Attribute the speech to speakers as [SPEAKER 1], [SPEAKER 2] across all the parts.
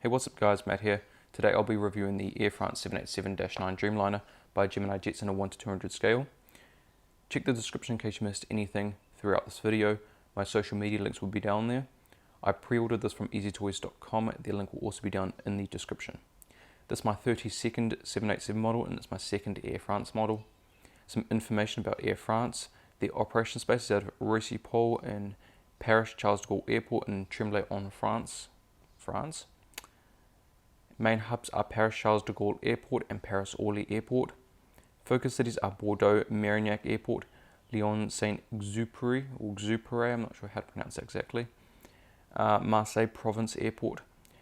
[SPEAKER 1] Hey, what's up guys, Matt here. Today I'll be reviewing the Air France 787-9 Dreamliner by Gemini jets in a 1 to 200 scale. Check the description in case you missed anything throughout this video. My social media links will be down there. I pre-ordered this from easytoys.com. The link will also be down in the description. This is my 32nd 787 model and it's my second Air France model. Some information about Air France. The operation space is out of Roissy-Pole in Paris Charles de Gaulle Airport in Tremblay-en-France. Main hubs are Paris Charles de Gaulle Airport and Paris Orly Airport. Focus cities are Bordeaux Marignac Airport, Lyon Saint-Exupéry, or Exupéry, I'm not sure how to pronounce that exactly, Marseille Provence Airport,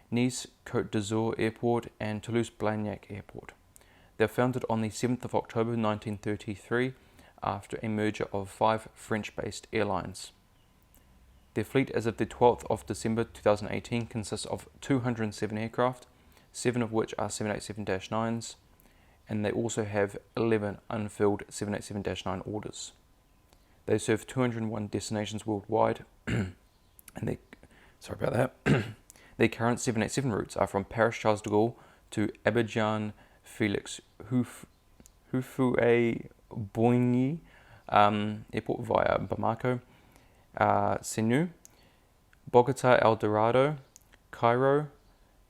[SPEAKER 1] Nice Côte d'Azur Airport, and Toulouse Blagnac Airport. They were founded on the 7th of October 1933 after a merger of 5 French-based airlines. Their fleet as of the 12th of December 2018 consists of 207 aircraft, 7 of which are 787-9s, and they also have 11 unfilled 787-9 orders. They serve 201 destinations worldwide, and their current 787 routes are from Paris Charles de Gaulle to Abidjan Félix Houphouët-Boigny Airport via Bamako, Senu, Bogota El Dorado, Cairo,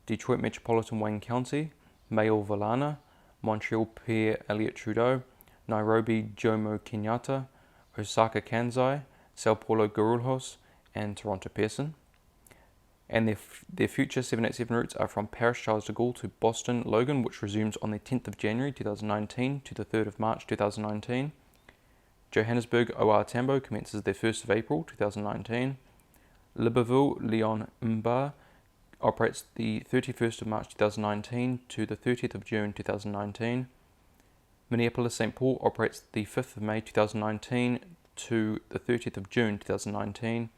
[SPEAKER 1] Detroit Metropolitan Wayne County, Mayo Villana, Montreal Pierre Elliott Trudeau, Nairobi Jomo Kenyatta, Osaka Kansai, Sao Paulo Guarulhos, and Toronto Pearson. And their future 787 routes are from Paris Charles de Gaulle to Boston Logan, which resumes on the 10th of January 2019 to the 3rd of March 2019. Johannesburg OR Tambo commences the 1st of April 2019. Libreville Lyon Mba operates the 31st of March 2019 to the 30th of June 2019. Minneapolis St. Paul operates the 5th of May 2019 to the 30th of June 2019.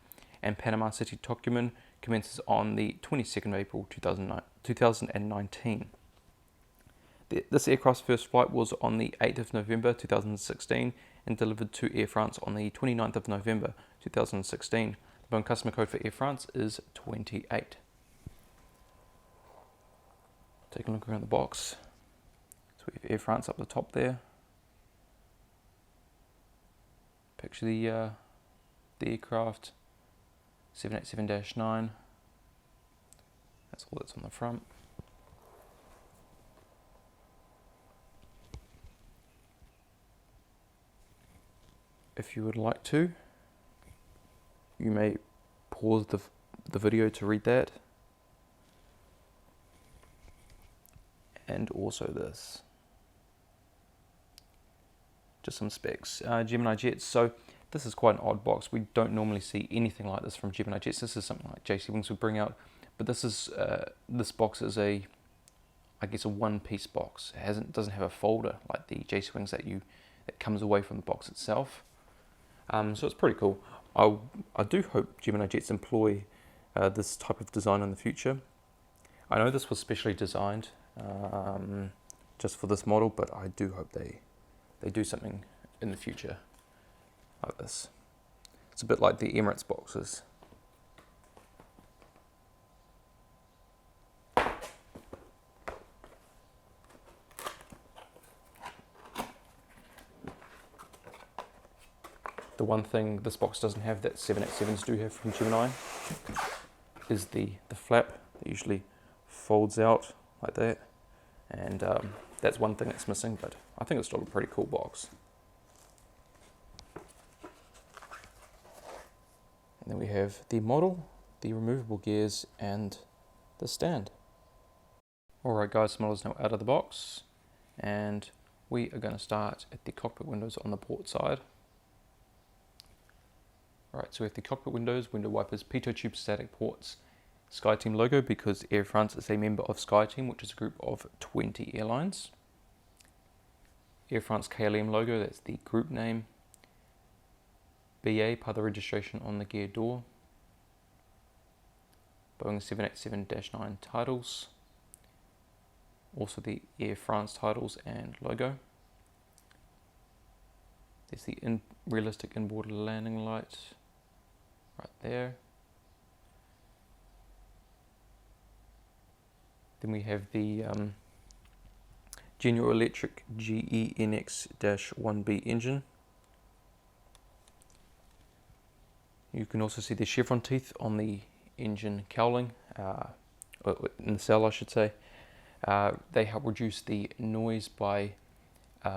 [SPEAKER 1] And Panama City Tocumen commences on the 22nd of April 2019. This aircraft's first flight was on the 8th of November 2016 and delivered to Air France on the 29th of November 2016. The Boeing customer code for Air France is 28. Take a look around the box. So we have Air France up the top there. Picture the aircraft, 787-9. That's all that's on the front. If you would like to, you may pause the video to read that. And also this. Just some specs. Gemini jets. So this is quite an odd box. We don't normally see anything like this from Gemini jets. This is something like JC Wings would bring out. But this is this box is a one-piece box. It doesn't have a folder like the JC Wings that comes away from the box itself. So it's pretty cool. I do hope Gemini jets employ this type of design in the future. I know this was specially designed just for this model, but I do hope they do something in the future like this. It's a bit like the Emirates boxes. The one thing this box doesn't have that 787s do have from Gemini is the flap that usually folds out like that, and that's one thing that's missing, but I think it's still a pretty cool box. And then we have the model, the removable gears, and the stand. Alright guys, the model is now out of the box, and we are going to start at the cockpit windows on the port side. Alright, so we have the cockpit windows, window wipers, pitot tube static ports, Skyteam logo because Air France is a member of Skyteam, which is a group of 20 airlines. Air France KLM logo, that's the group name. BA, part of the registration on the gear door. Boeing 787-9 titles. Also the Air France titles and logo. There's the realistic inboard landing light right there. Then we have the General Electric GENX-1B engine. You can also see the chevron teeth on the engine cowling, in the cell I should say. They help reduce the noise by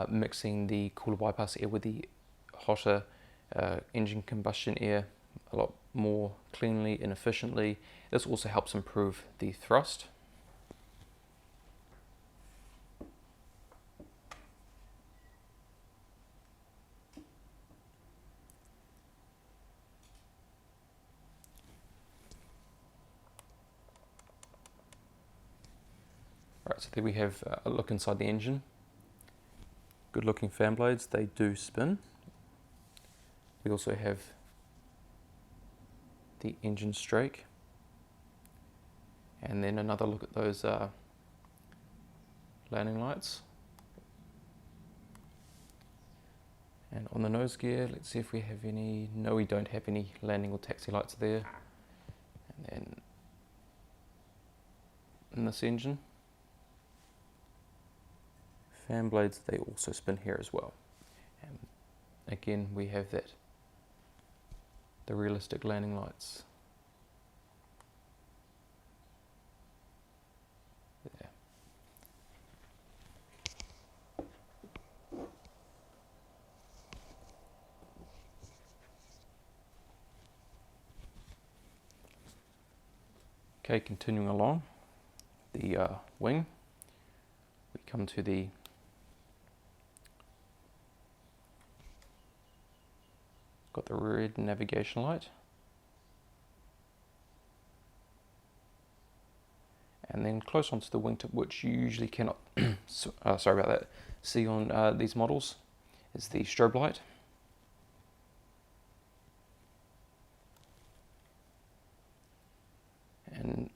[SPEAKER 1] mixing the cooler bypass air with the hotter engine combustion air a lot more cleanly and efficiently. This also helps improve the thrust. Right, so there we have a look inside the engine. Good looking fan blades, they do spin. We also have the engine strake, and then another look at those landing lights. And on the nose gear, let's see if we have any. No, we don't have any landing or taxi lights there. And then in this engine, fan blades, they also spin here as well. And again, we have the realistic landing lights there. Okay, continuing along the wing, we come to the got the red navigation light, and then close onto the wingtip, which you usually cannot sorry about that, see on these models, is the strobe light. And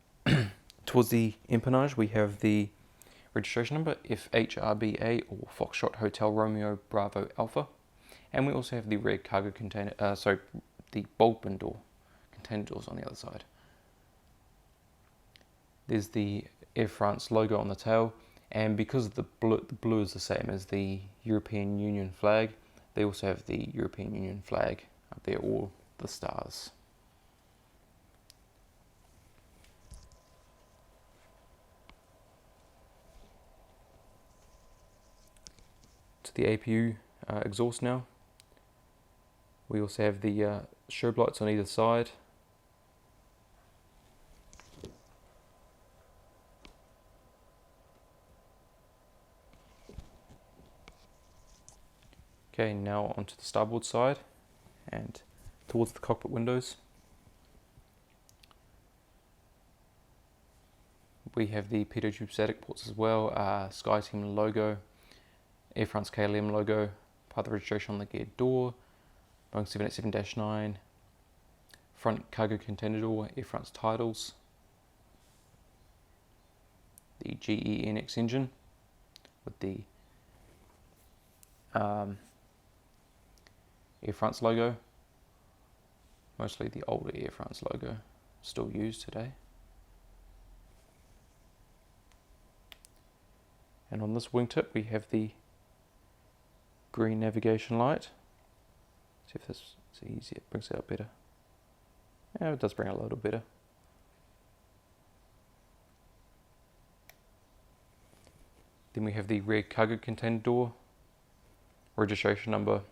[SPEAKER 1] towards the empennage we have the registration number F-HRBA, or Foxtrot Hotel Romeo Bravo Alpha. And we also have the rear cargo container, the bulb bin door, container doors on the other side. There's the Air France logo on the tail, and because the blue is the same as the European Union flag, they also have the European Union flag up there, all the stars. To the APU exhaust now. We also have the strobe lights on either side. Okay, now onto the starboard side and towards the cockpit windows. We have the pitot tube static ports as well, Skyteam logo, Air France KLM logo, part of the registration on the geared door, Boeing 787-9, front cargo container door, Air France titles, the GENX engine with the Air France logo, mostly the older Air France logo, still used today. And on this wingtip we have the green navigation light. See if this is easier, it brings it out better. Yeah, it does bring it a little better. Then we have the rear cargo container door, registration number,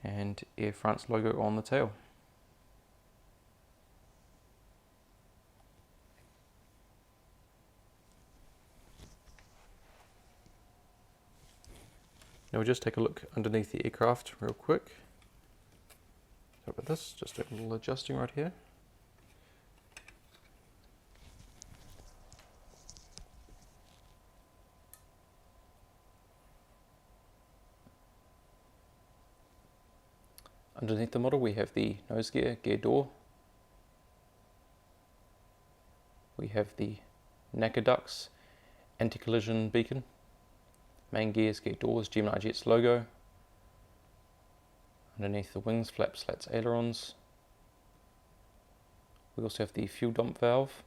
[SPEAKER 1] and Air France logo on the tail. Now we'll just take a look underneath the aircraft real quick. Sorry about this, just a little adjusting right here. Underneath the model we have the nose gear, gear door. We have the NACA ducts, anti-collision beacon, main gears, gear doors, Gemini Jets logo. Underneath the wings, flaps, slats, ailerons. We also have the fuel dump valve.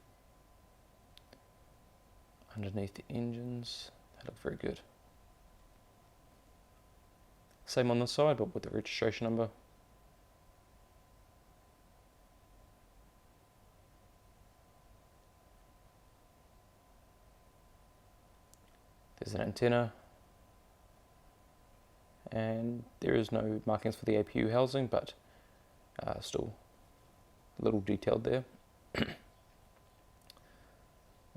[SPEAKER 1] underneath the engines. They look very good. Same on the side, but with the registration number. There's an antenna, and there is no markings for the APU housing, but still a little detailed there.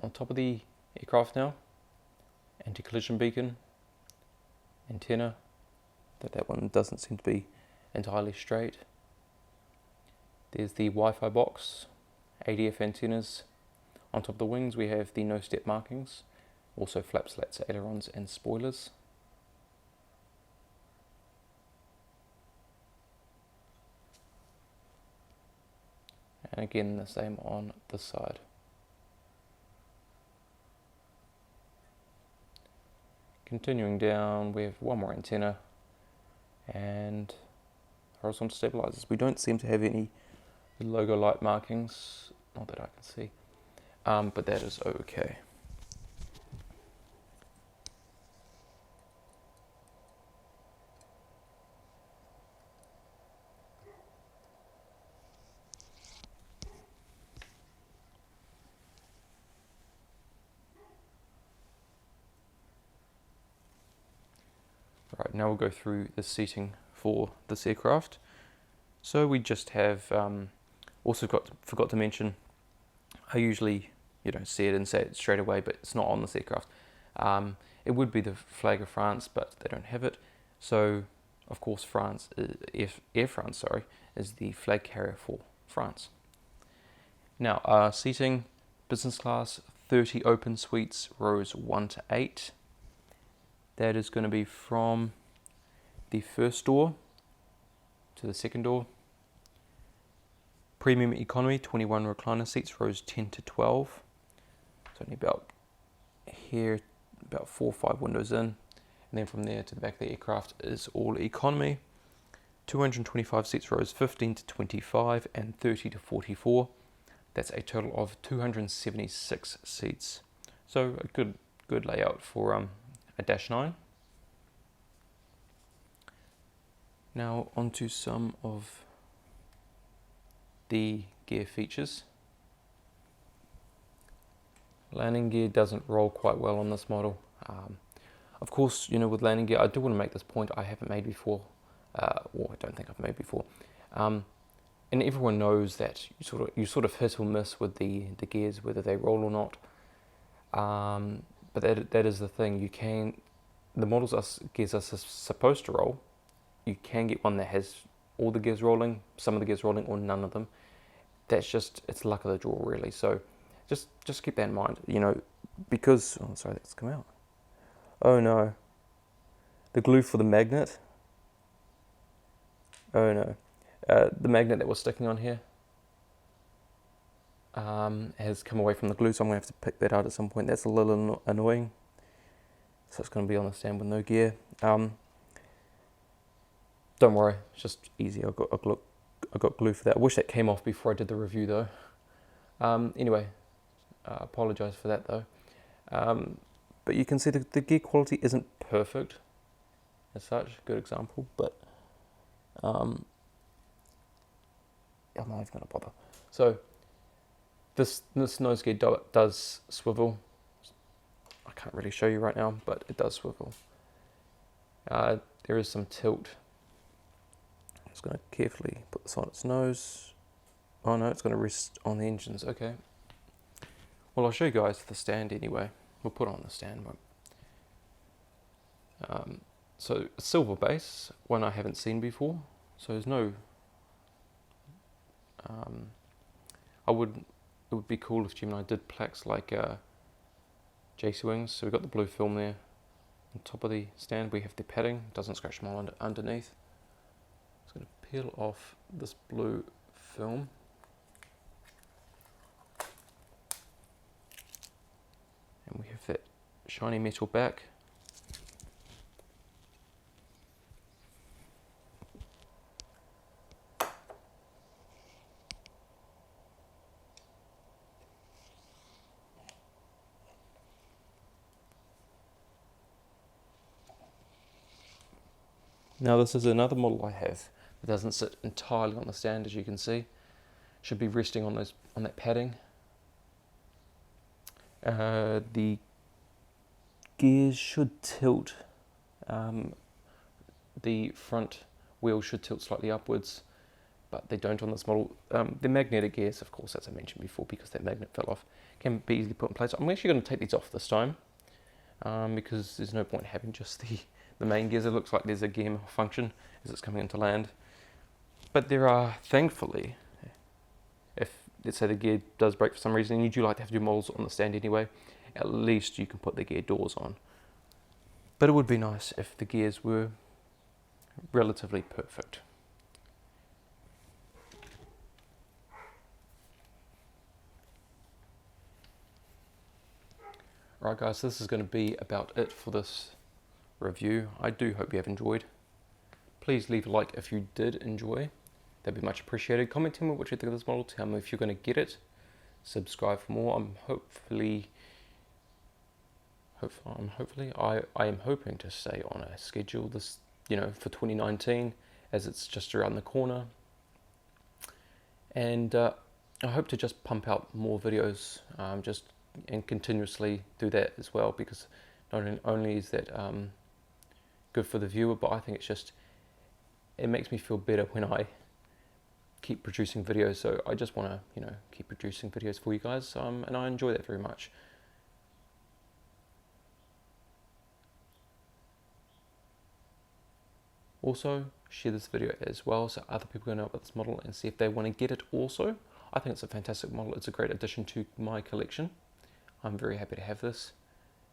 [SPEAKER 1] On top of the aircraft now, anti-collision beacon, antenna, that one doesn't seem to be entirely straight. There's the Wi-Fi box, ADF antennas. On top of the wings we have the no step markings, also flap slats, ailerons and spoilers. And again the same on this side. Continuing down, we have one more antenna and horizontal stabilizers. We don't seem to have any logo light markings, not that I can see, but that is okay. Right, now we'll go through the seating for this aircraft. So we just have, also forgot to mention, I usually see it and say it straight away, but it's not on this aircraft. It would be the flag of France, but they don't have it. So of course France, Air France, is the flag carrier for France. Now seating, business class, 30 open suites, rows 1 to 8. That is going to be from the first door to the second door. Premium economy, 21 recliner seats, rows 10 to 12. It's only about here, about 4 or 5 windows in. And then from there to the back of the aircraft is all economy. 225 seats, rows 15 to 25 and 30 to 44. That's a total of 276 seats. So a good layout for a -9. Now onto some of the gear features. Landing gear doesn't roll quite well on this model. Of course, with landing gear, I do want to make this point I haven't made before, or I don't think I've made before. And everyone knows that you sort of hit or miss with the gears, whether they roll or not. But that is the thing. The models gears are supposed to roll. You can get one that has all the gears rolling, some of the gears rolling, or none of them. That's it's luck of the draw, really. So just keep that in mind. Because sorry, that's come out. Oh no, the glue for the magnet. Oh no, the magnet that was sticking on here has come away from the glue, so I'm going to have to pick that out at some point. That's a little annoying. So it's going to be on the stand with no gear. Don't worry, it's just easy. I got glue for that. I wish that came off before I did the review though. Anyway, I apologise for that though. But you can see the gear quality isn't perfect as such. Good example, but I'm not even going to bother. So this nose gear does swivel. I can't really show you right now, but it does swivel. There is some tilt. I'm just going to carefully put this on its nose. Oh no, it's going to rest on the engines. Okay. Well, I'll show you guys the stand anyway. We'll put it on the stand. So a silver base, one I haven't seen before. So there's no. It would be cool if Gemini did plaques like JC wings. So we've got the blue film there. On top of the stand we have the padding. Doesn't scratch them all underneath. Just going to peel off this blue film. And we have that shiny metal back. Now this is another model I have that doesn't sit entirely on the stand, as you can see. Should be resting on that padding. The gears should tilt. The front wheel should tilt slightly upwards, but they don't on this model. The magnetic gears, of course, as I mentioned before, because that magnet fell off, can be easily put in place. I'm actually going to take these off this time, because there's no point having just the main gears. It looks like there's a gear malfunction as it's coming into land. But there are, thankfully, if let's say the gear does break for some reason, and you do like to have to do models on the stand anyway, at least you can put the gear doors on. But it would be nice if the gears were relatively perfect. Right guys, this is going to be about it for this review. I do hope you have enjoyed. Please leave a like if you did enjoy. That'd be much appreciated. Comment tell me what you think of this model. Tell me if you're going to get it. Subscribe for more. I am hoping to stay on a schedule this, for 2019, as it's just around the corner. And I hope to just pump out more videos, and continuously do that as well, because not only is that good for the viewer, but I think it makes me feel better when I keep producing videos. So I just want to keep producing videos for you guys, and I enjoy that very much. Also, share this video as well so other people can know about this model and see if they want to get it also. I think it's a fantastic model. It's a great addition to my collection. I'm very happy to have this.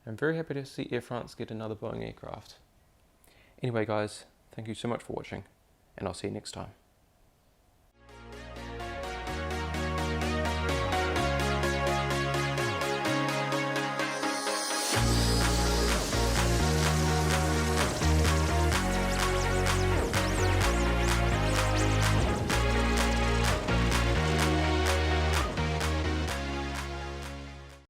[SPEAKER 1] I'm very happy to see Air France get another Boeing aircraft. Anyway guys, thank you so much for watching, and I'll see you next time.